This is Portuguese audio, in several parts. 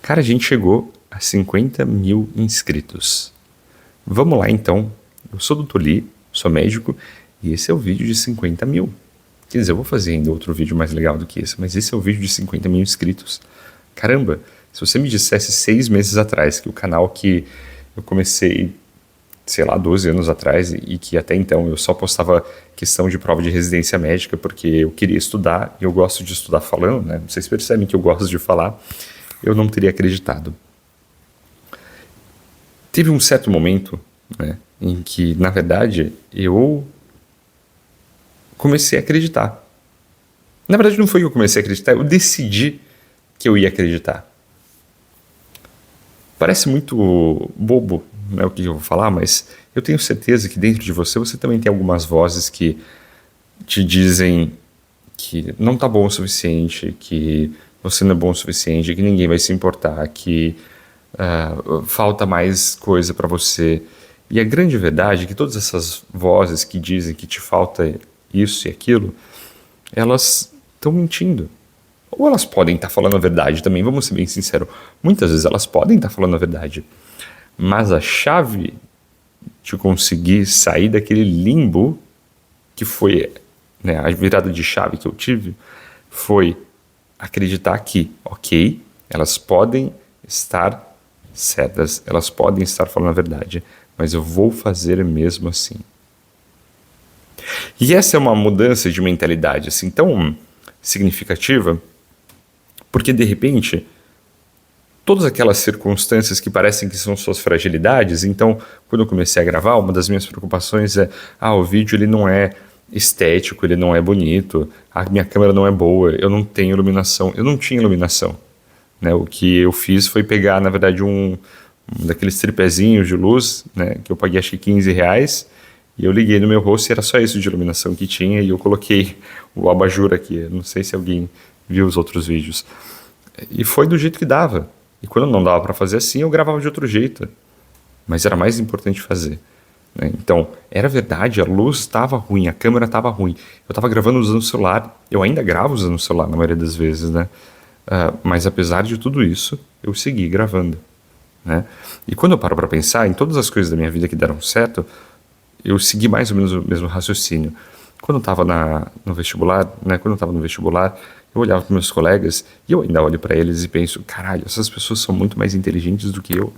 Cara, a gente chegou a 50 mil inscritos. Vamos lá então. Eu sou o Dr. Lee, sou médico e esse é o vídeo de 50 mil. Quer dizer, eu vou fazer ainda outro vídeo mais legal do que esse, mas esse é o vídeo de 50 mil inscritos. Caramba, se você me dissesse 6 meses atrás que o canal que eu comecei, sei lá, 12 anos atrás e que até então eu só postava questão de prova de residência médica porque eu queria estudar e eu gosto de estudar falando, né? Vocês percebem que eu gosto de falar, eu não teria acreditado. Teve um certo momento, né, em que, na verdade, eu comecei a acreditar. Na verdade, não foi que eu comecei a acreditar, eu decidi que eu ia acreditar. Parece muito bobo, né, o que eu vou falar, mas eu tenho certeza que dentro de você também tem algumas vozes que te dizem que não tá bom o suficiente, que você não é bom o suficiente, que ninguém vai se importar, que falta mais coisa para você. E a grande verdade é que todas essas vozes que dizem que te falta isso e aquilo, elas estão mentindo. Ou elas podem estar falando a verdade também, vamos ser bem sinceros. Muitas vezes elas podem estar falando a verdade. Mas a chave de conseguir sair daquele limbo, que foi, né, a virada de chave que eu tive, foi acreditar que, ok, elas podem estar certas, elas podem estar falando a verdade, mas eu vou fazer mesmo assim. E essa é uma mudança de mentalidade assim tão significativa, porque de repente todas aquelas circunstâncias que parecem que são suas fragilidades, então quando eu comecei a gravar, uma das minhas preocupações é, o vídeo ele não é estético, ele não é bonito, a minha câmera não é boa, eu não tenho iluminação, eu não tinha iluminação, né? O que eu fiz foi pegar, na verdade, um daqueles tripézinhos de luz, né, que eu paguei acho que 15 reais, e eu liguei no meu rosto e era só isso de iluminação que tinha, e eu coloquei o abajur aqui, não sei se alguém viu os outros vídeos, e foi do jeito que dava, e quando não dava para fazer assim, eu gravava de outro jeito, mas era mais importante fazer. Então, era verdade, a luz estava ruim, a câmera estava ruim. Eu estava gravando usando o celular, eu ainda gravo usando o celular na maioria das vezes, né? Mas apesar de tudo isso, eu segui gravando, né? E quando eu paro para pensar em todas as coisas da minha vida que deram certo, eu segui mais ou menos o mesmo raciocínio. Quando eu estava no vestibular, né? Quando eu estava no vestibular, eu olhava para meus colegas e eu ainda olho para eles e penso, caralho, essas pessoas são muito mais inteligentes do que eu.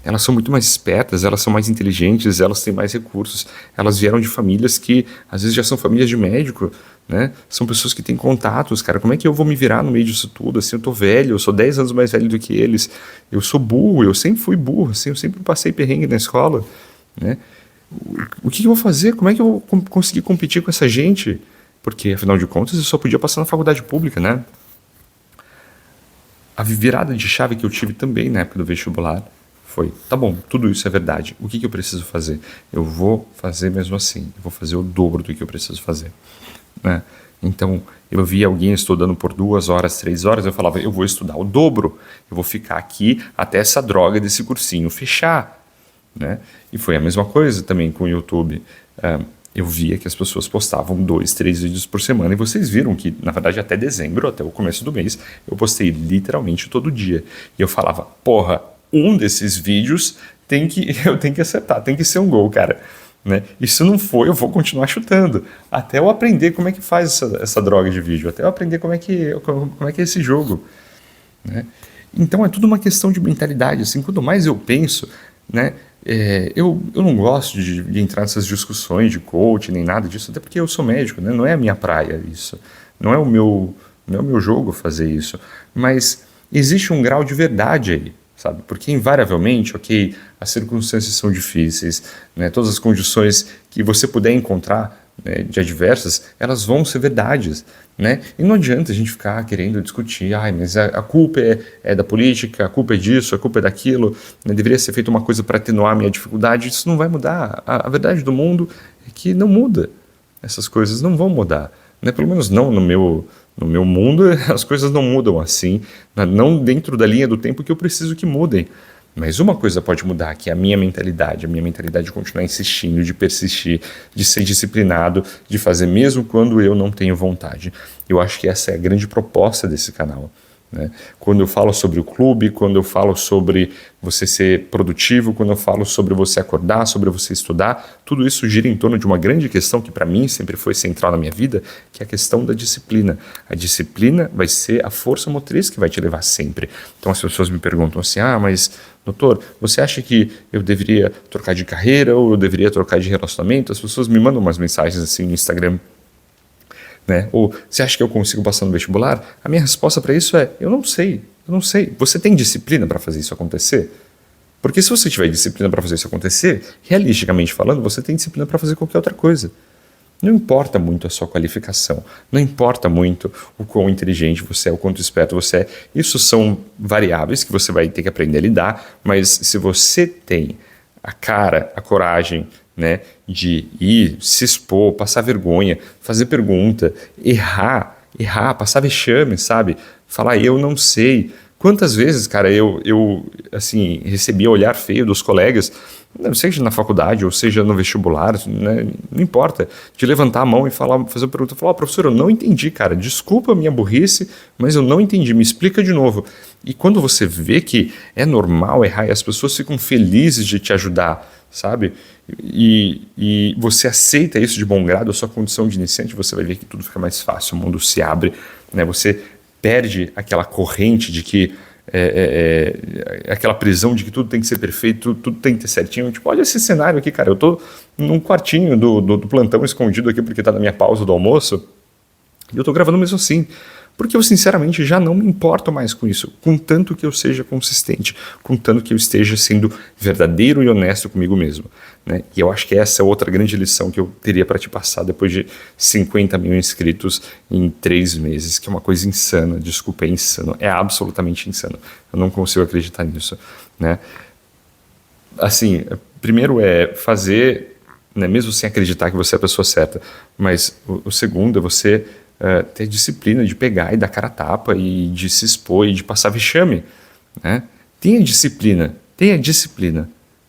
Elas são muito mais espertas, elas são mais inteligentes, elas têm mais recursos, elas vieram de famílias que às vezes já são famílias de médico, né? São pessoas que têm contatos, cara, como é que eu vou me virar no meio disso tudo? Assim, eu tô velho, eu sou 10 anos mais velho do que eles, eu sou burro, eu sempre fui burro, assim, eu sempre passei perrengue na escola, né? O que eu vou fazer? Como é que eu vou conseguir competir com essa gente? Porque, afinal de contas, eu só podia passar na faculdade pública, né? A virada de chave que eu tive também na época do vestibular foi, tá bom, tudo isso é verdade, o que eu preciso fazer? Eu vou fazer mesmo assim, eu vou fazer o dobro do que eu preciso fazer, né? Então, eu via alguém estudando por 2 horas, 3 horas, eu falava, eu vou estudar o dobro, eu vou ficar aqui até essa droga desse cursinho fechar, né? E foi a mesma coisa também com o YouTube. Eu via que as pessoas postavam 2, 3 vídeos por semana, e vocês viram que, na verdade, até dezembro, até o começo do mês, eu postei literalmente todo dia, e eu falava, porra, um desses vídeos eu tenho que acertar, tem que ser um gol, cara, né? E se não for, eu vou continuar chutando, até eu aprender como é que faz essa droga de vídeo, até eu aprender como é que é esse jogo, né? Então é tudo uma questão de mentalidade, assim, quanto mais eu penso, né, eu não gosto de entrar nessas discussões de coach, nem nada disso, até porque eu sou médico, né? Não é a minha praia isso, não é o meu jogo fazer isso, mas existe um grau de verdade aí, sabe? Porque invariavelmente, ok, as circunstâncias são difíceis, né? Todas as condições que você puder encontrar, né, de adversas, elas vão ser verdades, né? E não adianta a gente ficar querendo discutir, mas a culpa é da política, a culpa é disso, a culpa é daquilo, né? Deveria ser feita uma coisa para atenuar a minha dificuldade, isso não vai mudar. A verdade do mundo é que não muda, essas coisas não vão mudar, né? Pelo menos não no meu mundo, as coisas não mudam assim, não dentro da linha do tempo que eu preciso que mudem. Mas uma coisa pode mudar, que é a minha mentalidade de continuar insistindo, de persistir, de ser disciplinado, de fazer mesmo quando eu não tenho vontade. Eu acho que essa é a grande proposta desse canal, né? Quando eu falo sobre o clube, quando eu falo sobre você ser produtivo, quando eu falo sobre você acordar, sobre você estudar, tudo isso gira em torno de uma grande questão que para mim sempre foi central na minha vida, que é a questão da disciplina. A disciplina vai ser a força motriz que vai te levar sempre. Então as pessoas me perguntam assim, mas doutor, você acha que eu deveria trocar de carreira ou eu deveria trocar de relacionamento? As pessoas me mandam umas mensagens assim no Instagram, né? Ou você acha que eu consigo passar no vestibular? A minha resposta para isso é: eu não sei. Você tem disciplina para fazer isso acontecer? Porque se você tiver disciplina para fazer isso acontecer, realisticamente falando, você tem disciplina para fazer qualquer outra coisa. Não importa muito a sua qualificação, não importa muito o quão inteligente você é, o quanto esperto você é. Isso são variáveis que você vai ter que aprender a lidar, mas se você tem a cara, a coragem, né, de ir, se expor, passar vergonha, fazer pergunta, errar, passar vexame, sabe? Falar, eu não sei. Quantas vezes, cara, eu assim, recebia olhar feio dos colegas, seja na faculdade ou seja no vestibular, né, não importa, de levantar a mão e falar, fazer uma pergunta, falar, professor, eu não entendi, cara, desculpa a minha burrice, mas eu não entendi, me explica de novo. E quando você vê que é normal errar e as pessoas ficam felizes de te ajudar, sabe? E você aceita isso de bom grado, a sua condição de iniciante, você vai ver que tudo fica mais fácil, o mundo se abre, né? Você perde aquela corrente de que aquela prisão de que tudo tem que ser perfeito, tudo tem que ter certinho. Tipo, olha esse cenário aqui, cara, eu tô num quartinho do plantão escondido aqui porque tá na minha pausa do almoço e eu tô gravando mesmo assim. Porque eu, sinceramente, já não me importo mais com isso, contanto que eu seja consistente, contanto que eu esteja sendo verdadeiro e honesto comigo mesmo, né? E eu acho que essa é outra grande lição que eu teria para te passar depois de 50 mil inscritos em 3 meses, que é uma coisa insana, desculpa, é insano, é absolutamente insano. Eu não consigo acreditar nisso, né? Assim, primeiro é fazer, né, mesmo sem acreditar que você é a pessoa certa, mas o segundo é você ter disciplina de pegar e dar cara a tapa e de se expor e de passar vexame, né? Tenha disciplina,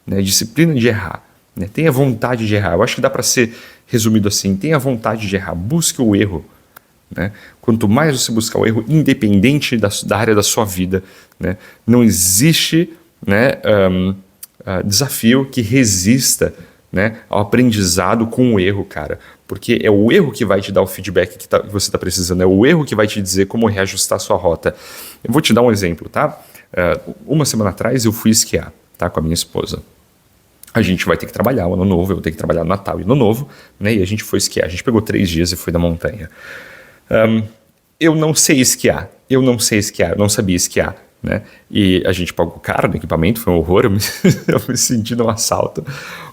né? Disciplina de errar, né? Tenha vontade de errar. Eu acho que dá para ser resumido assim: tenha vontade de errar, busque o erro, né? Quanto mais você buscar o erro, independente da área da sua vida, né? Não existe, né, desafio que resista, né, ao aprendizado com o erro, cara. Porque é o erro que vai te dar o feedback que você está precisando, é o erro que vai te dizer como reajustar a sua rota. Eu vou te dar um exemplo, tá? Uma semana atrás eu fui esquiar, tá, com a minha esposa. A gente vai ter que trabalhar o ano novo, eu vou ter que trabalhar no Natal e no Ano Novo, né? E a gente foi esquiar. A gente pegou 3 dias e foi da montanha. Eu não sei esquiar, eu não sabia esquiar, né? E a gente pagou caro no equipamento, foi um horror, eu me senti num assalto,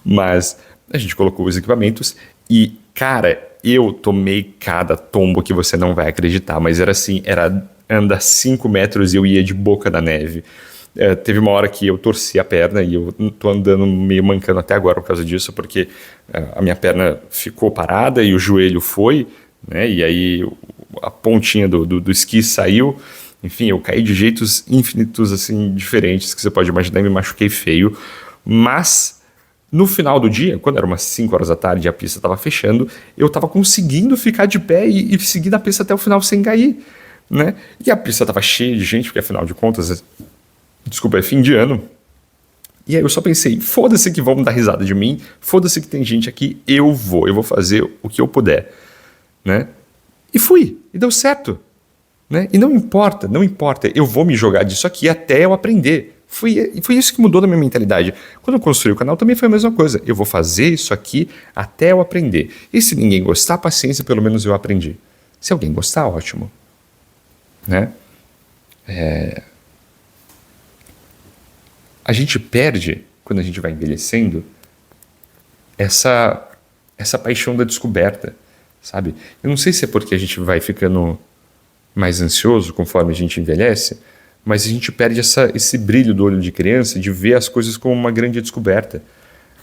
mas a gente colocou os equipamentos e, cara, eu tomei cada tombo que você não vai acreditar, mas era assim, era andar 5 metros e eu ia de boca da neve. Teve uma hora que eu torci a perna e eu tô andando meio mancando até agora por causa disso, porque a minha perna ficou parada e o joelho foi, né? E aí a pontinha do esqui saiu. Enfim, eu caí de jeitos infinitos, assim, diferentes que você pode imaginar e me machuquei feio. Mas no final do dia, quando era umas 5 horas da tarde e a pista estava fechando, eu estava conseguindo ficar de pé e seguir na pista até o final sem cair, né? E a pista estava cheia de gente, porque afinal de contas, desculpa, é fim de ano. E aí eu só pensei, foda-se que vão dar risada de mim, foda-se que tem gente aqui, eu vou fazer o que eu puder, né? E fui, e deu certo, né? E não importa, eu vou me jogar disso aqui até eu aprender. Foi isso que mudou na minha mentalidade. Quando eu construí o canal também foi a mesma coisa. Eu vou fazer isso aqui até eu aprender. E se ninguém gostar, paciência, pelo menos eu aprendi. Se alguém gostar, ótimo, né? A gente perde, quando a gente vai envelhecendo, essa paixão da descoberta, sabe? Eu não sei se é porque a gente vai ficando mais ansioso conforme a gente envelhece, mas a gente perde esse brilho do olho de criança de ver as coisas como uma grande descoberta,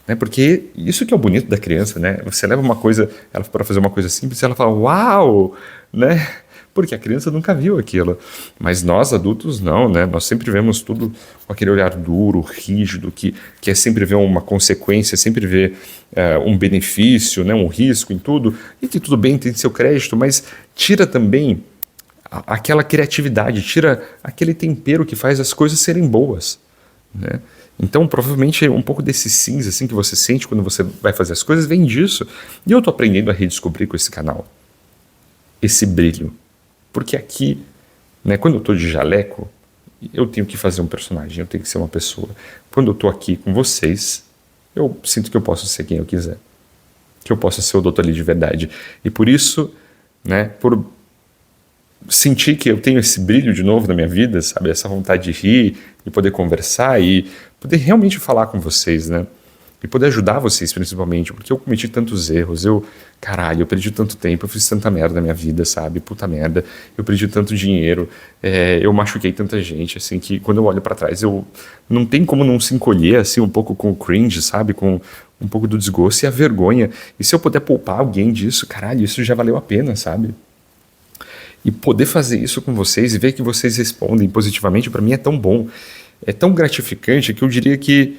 né? Porque isso que é o bonito da criança, né? Você leva uma coisa, ela para fazer uma coisa simples e ela fala, uau, né? Porque a criança nunca viu aquilo. Mas nós, adultos, não, né? Nós sempre vemos tudo com aquele olhar duro, rígido, que é sempre ver uma consequência, sempre ver um benefício, né? Um risco em tudo, e que tudo bem, tem seu crédito, mas tira também aquela criatividade, tira aquele tempero que faz as coisas serem boas, né? Então, provavelmente, um pouco desse cinza assim, que você sente quando você vai fazer as coisas vem disso. E eu tô aprendendo a redescobrir com esse canal esse brilho. Porque aqui, né, quando eu tô de jaleco, eu tenho que fazer um personagem, eu tenho que ser uma pessoa. Quando eu tô aqui com vocês, eu sinto que eu posso ser quem eu quiser. Que eu possa ser o Dr. Lee de verdade. E por isso, né, por sentir que eu tenho esse brilho de novo na minha vida, sabe? Essa vontade de rir e poder conversar e poder realmente falar com vocês, né? E poder ajudar vocês, principalmente, porque eu cometi tantos erros, eu perdi tanto tempo, eu fiz tanta merda na minha vida, sabe? Puta merda, eu perdi tanto dinheiro, eu machuquei tanta gente, assim, que quando eu olho pra trás, eu não tem como não se encolher, assim, um pouco com o cringe, sabe? Com um pouco do desgosto e a vergonha. E se eu puder poupar alguém disso, caralho, isso já valeu a pena, sabe? E poder fazer isso com vocês e ver que vocês respondem positivamente, para mim é tão bom, é tão gratificante que eu diria que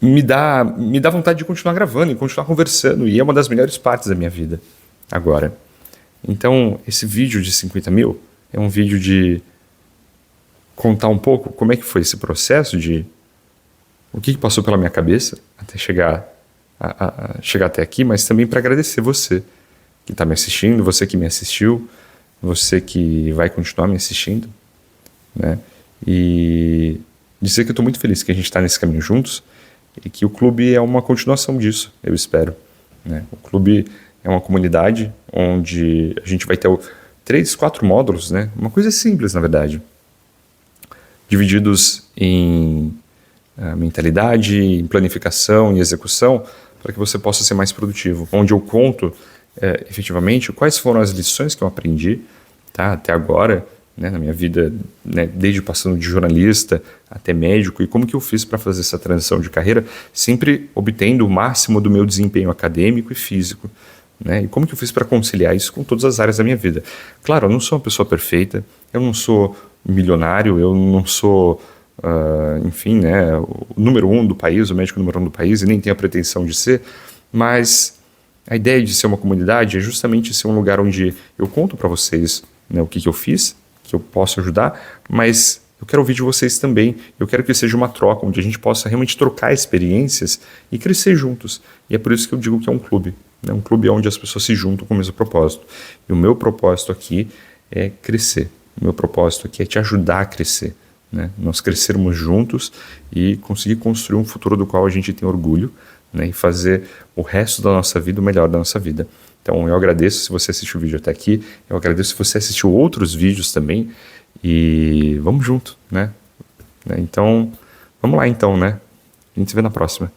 me dá vontade de continuar gravando e continuar conversando, e é uma das melhores partes da minha vida agora. Então, esse vídeo de 50 mil é um vídeo de contar um pouco como é que foi esse processo, de o que passou pela minha cabeça até chegar até aqui, mas também para agradecer você que está me assistindo, você que me assistiu, você que vai continuar me assistindo, né? E dizer que eu estou muito feliz que a gente está nesse caminho juntos e que o clube é uma continuação disso, eu espero, né? O clube é uma comunidade onde a gente vai ter 3, 4 módulos, né? Uma coisa simples, na verdade, divididos em mentalidade, em planificação e execução, para que você possa ser mais produtivo, onde eu conto efetivamente quais foram as lições que eu aprendi, tá, até agora, né, na minha vida, né, desde passando de jornalista até médico, e como que eu fiz para fazer essa transição de carreira, sempre obtendo o máximo do meu desempenho acadêmico e físico, né, e como que eu fiz para conciliar isso com todas as áreas da minha vida. Claro, eu não sou uma pessoa perfeita, eu não sou milionário, eu não sou, enfim, né, o número 1 do país, o médico número 1 do país, e nem tenho a pretensão de ser, mas a ideia de ser uma comunidade é justamente ser um lugar onde eu conto para vocês, né, o que eu fiz, que eu posso ajudar, mas eu quero ouvir de vocês também. Eu quero que seja uma troca, onde a gente possa realmente trocar experiências e crescer juntos. E é por isso que eu digo que é um clube, né? Um clube onde as pessoas se juntam com o mesmo propósito. E o meu propósito aqui é crescer. O meu propósito aqui é te ajudar a crescer, né? Nós crescermos juntos e conseguir construir um futuro do qual a gente tem orgulho, né, e fazer o resto da nossa vida o melhor da nossa vida. Então eu agradeço se você assistiu o vídeo até aqui, eu agradeço se você assistiu outros vídeos também, e vamos junto, né? Então, vamos lá então, né? A gente se vê na próxima.